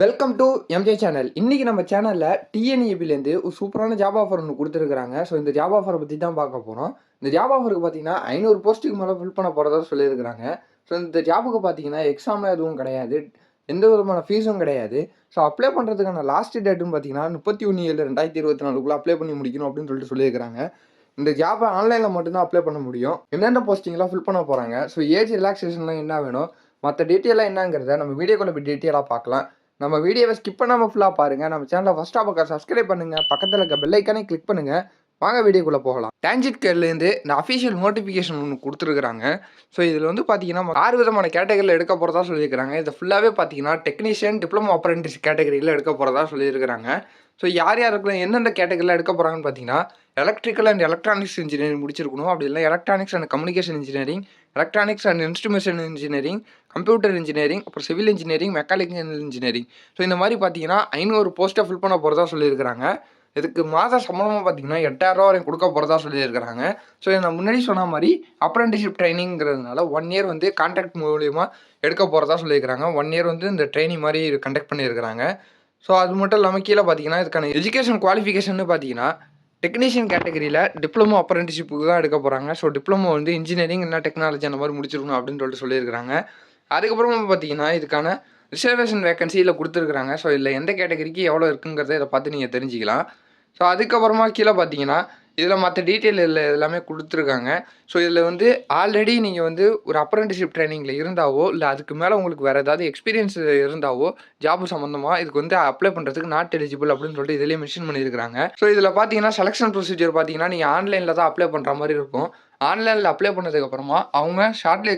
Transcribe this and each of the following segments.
Welcome to MJ channel. இன்னைக்கு நம்ம சேனல்ல டிஎன்இபிலேருந்து ஒரு சூப்பரான ஜாப் ஆஃபர் ஒன்று கொடுத்துருக்காங்க. ஸோ இந்த ஜாப் ஆஃபரை பற்றி தான் பார்க்க போகிறோம். இந்த ஜாப் ஆஃபருக்கு பார்த்தீங்கன்னா 500 போஸ்ட்டுக்கு மேலே ஃபில் பண்ண போகிறதா சொல்லியிருக்கிறாங்க. ஸோ இந்த ஜாபுக்கு பார்த்தீங்கன்னா எக்ஸாம்லாம் எதுவும் கிடையாது, எந்த விதமான ஃபீஸும் கிடையாது. ஸோ அப்ளை பண்ணுறதுக்கான லாஸ்ட் டேட்டுன்னு பார்த்தீங்கன்னா 31/7/2024 அப்ளை பண்ணி முடிக்கணும் அப்படின்னு சொல்லியிருக்கிறாங்க. இந்த ஜாப்பை ஆன்லைனில் மட்டும்தான் அப்ளை பண்ண முடியும். என்னென்ன போஸ்டிங்லாம் ஃபில் பண்ண போகிறாங்க, ஸோ ஏஜ் ரிலாக்ஸேஷன்லாம் என்ன வேணும், மற்ற டீட்டெயிலாக என்னங்கிறத நம்ம வீடியோக்குள்ள போய் டீட்டெயிலாக பார்க்கலாம். நம்ம வீடியோவை ஸ்கிப் பண்ணாமல் ஃபுல்லாக பாருங்கள். நம்ம சேனலை ஃபஸ்ட்டாக பார்க்க சப்ஸ்கிரைப் பண்ணுங்கள், பக்கத்தில் இருக்க பெல் ஐக்கானே கிளிக் பண்ணுங்கள். வாங்க வீடியோக்குள்ளே போகலாம். டான்ஜெட் கேர்லேருந்து இந்த அஃபிஷியல் நோட்டிஃபிகேஷன் ஒன்று கொடுத்துருக்குறாங்க. ஸோ இதில் வந்து பார்த்தீங்கன்னா 6 விதமான கேட்டகரியில் எடுக்க போகிறதா சொல்லியிருக்கிறாங்க. இதை ஃபுல்லாகவே பார்த்தீங்கன்னா டெக்னீஷியன், டிப்ளமோ அப்ரெண்டிஸ் கேட்டகரியில் எடுக்க போகிறதா சொல்லியிருக்கிறாங்க. ஸோ யார் யாருக்கு எந்தெந்த கேட்டகரியில் எடுக்க போகிறாங்கன்னு பார்த்தீங்கன்னா எலக்ட்ரிக்கல் அண்ட் எலக்ட்ரானிக்ஸ் இன்ஜினியரிங் முடிச்சிருக்கணும். அப்படி இல்லை electronics and communication engineering, electronics and instrumentation engineering, computer engineering, அப்புறம் civil engineering, mechanical engineering. So இந்த மாதிரி பார்த்தீங்கன்னா 500 போஸ்ட்டை ஃபில் பண்ண போகிறதா சொல்லியிருக்கிறாங்க. இதுக்கு மாத சம்பளமாக பார்த்தீங்கன்னா 8000 வரையும் கொடுக்க போகிறதா சொல்லியிருக்கிறாங்க. ஸோ நான் முன்னாடி சொன்ன மாதிரி அப்ரெண்டிஸ்ஷிப் ட்ரைனிங்கிறதுனால 1 இயர் வந்து கான்ட்ராக்ட் மூலியமாக எடுக்க போகிறதா சொல்லியிருக்கிறாங்க. 1 இயர் வந்து இந்த ட்ரைனிங் மாதிரி கண்டக்ட் பண்ணியிருக்கிறாங்க. ஸோ அது மட்டும் இல்லாமல் கீழே பார்த்தீங்கன்னா இதுக்கான எஜுகேஷன் குவாலிஃபிகேஷன் பார்த்தீங்கன்னா டெக்னீஷியன் கேட்டகரியில் டிப்ளமோ அப்ரெண்டிஸ்ஷிப்புக்கு தான் எடுக்க போகிறாங்க. ஸோ டிப்ளமோ வந்து இன்ஜினியரிங் என்ன டெக்னாலஜி அந்த மாதிரி முடிச்சிருக்கணும் அப்படின்னு சொல்லியிருக்கிறாங்க. அதுக்கப்புறமா பார்த்தீங்கன்னா இதுக்கான ரிசர்வேஷன் வேகன்சியில் கொடுத்துருக்குறாங்க. ஸோ இதில் எந்த கேட்டகரிக்கு எவ்வளோ இருக்குங்கிறத இதை பார்த்து நீங்கள் தெரிஞ்சிக்கலாம். ஸோ அதுக்கப்புறமா கீழே பார்த்தீங்கன்னா இதில் மற்ற டீட்டெயில் எல்லாமே கொடுத்துருக்காங்க. ஸோ இதில் வந்து ஆல்ரெடி நீங்கள் வந்து ஒரு அப்ரெண்டிஸ்ஷிப் ட்ரைனிங்கில் இருந்தாவோ இல்லை அதுக்கு மேலே உங்களுக்கு வேறு ஏதாவது எக்ஸ்பீரியன்ஸ் இருந்தாவோ ஜாப் சம்மந்தமாக இதுக்கு வந்து அப்ளை பண்ணுறதுக்கு நாட் எலிஜிபிள் அப்படின்னு சொல்லிட்டு இதிலே மென்ஷன் பண்ணியிருக்காங்க. ஸோ இதில் பார்த்தீங்கன்னா செலெக்ஷன் ப்ரொசீஜர் பார்த்தீங்கன்னா நீங்கள் ஆன்லைனில் தான் அப்ளை பண்ணுற மாதிரி இருக்கும். ஆன்லைனில் அப்ளை பண்ணதுக்கப்புறமா அவங்க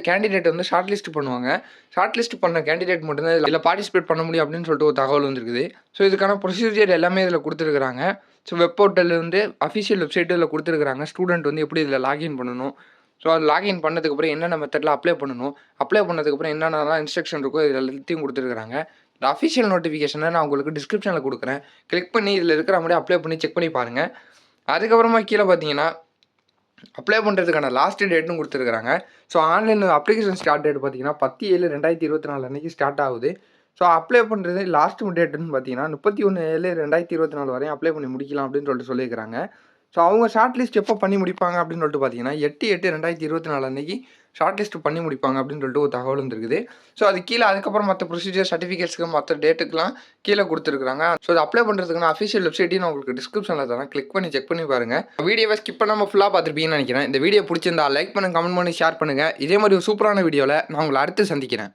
கேண்டிடேட் வந்து ஷார்ட் லிஸ்ட் பண்ணுவாங்க. ஷார்ட் லிஸ்ட் பண்ண கேண்டிடேட் மட்டும்தான் இதில் பார்ட்டிசிபேட் பண்ண முடியும் அப்படின்னு சொல்லிட்டு ஒரு தகவல் வந்துருக்குது. ஸோ இதுக்கான ப்ரொசீஜர் எல்லாமே இதில் கொடுத்துருக்குறாங்க. ஸோ வெப் போர்ட்டல் வந்து அஃபிஷியல் வெப்சைட்டு இதில் கொடுத்துருக்குறாங்க. ஸ்டூடெண்ட் வந்து எப்படி இதில் லாகின் பண்ணணும், ஸோ அது லாகின் பண்ணதுக்கப்புறம் என்னென்ன மெத்தடில் அப்ளை பண்ணணும், அப்ளை பண்ணதுக்கப்புறம் என்னென்னலாம் இன்ஸ்ட்ரக்ஷன் இருக்கோ இது எல்லாத்தையும் கொடுத்துருக்குறாங்க. இந்த அஃபிஷியல் நோட்டிஃபிகேஷனை நான் உங்களுக்கு டிஸ்கிரிப்ஷனில் கொடுக்குறேன். கிளிக் பண்ணி இதில் இருக்கிற மாதிரி அப்ளை பண்ணி செக் பண்ணி பாருங்கள். அதுக்கப்புறமா கீழே பார்த்தீங்கன்னா அப்ளை பண்ணுறதுக்கான லாஸ்ட் டேட்டும் கொடுத்துருக்குறாங்க. So online application start date பார்த்தீங்கன்னா 10/7/2024 அன்றைக்கி ஸ்டார்ட் ஆகுது. ஸோ அப்ளை பண்ணுறது லாஸ்ட் டேட்டுன்னு பார்த்தீங்கன்னா 31/7/2024 வரையும் அப்ளை பண்ணி முடிக்கலாம் அப்படின்னு சொல்லியிருக்கிறாங்க. ஸோ அவங்க ஷார்ட் லிஸ்ட் எப்போ பண்ணி முடிப்பாங்க அப்படின்னு பார்த்தீங்கன்னா 8/8/2024 அன்றைக்கி ஷார்ட் லிஸ்ட் பண்ணி முடிப்பாங்க அப்படின்னு ஒரு தகவல் வந்துருக்குது. ஸோ அது கீழே அதுக்கப்புறம் மற்ற ப்ரொசீஜர் சர்டிஃபிகேட்ஸ்க்கு மற்ற டேட்டுக்கெலாம் கீழே கொடுத்துருக்காங்க. ஸோ அது அப்ளை பண்ணுறதுக்கான அஃபிஷியல் வெப்சைட்டையும் நான் உங்களுக்கு டிஸ்கிரிப்ஷனில் தரேன். கிளிக் பண்ணி செக் பண்ணி பாருங்கள். வீடியோவை ஸ்கிப் பண்ணாமல் ஃபுல்லாக பார்த்துருப்பீங்கன்னு நினைக்கிறேன். இந்த வீடியோ பிடிச்சிருந்தா லைக் பண்ணுங்கள், கமெண்ட் பண்ணி ஷேர் பண்ணுங்கள். இதே மாதிரி ஒரு சூப்பரான வீடியோவில் நான் உங்களை அடுத்து சந்திக்கிறேன்.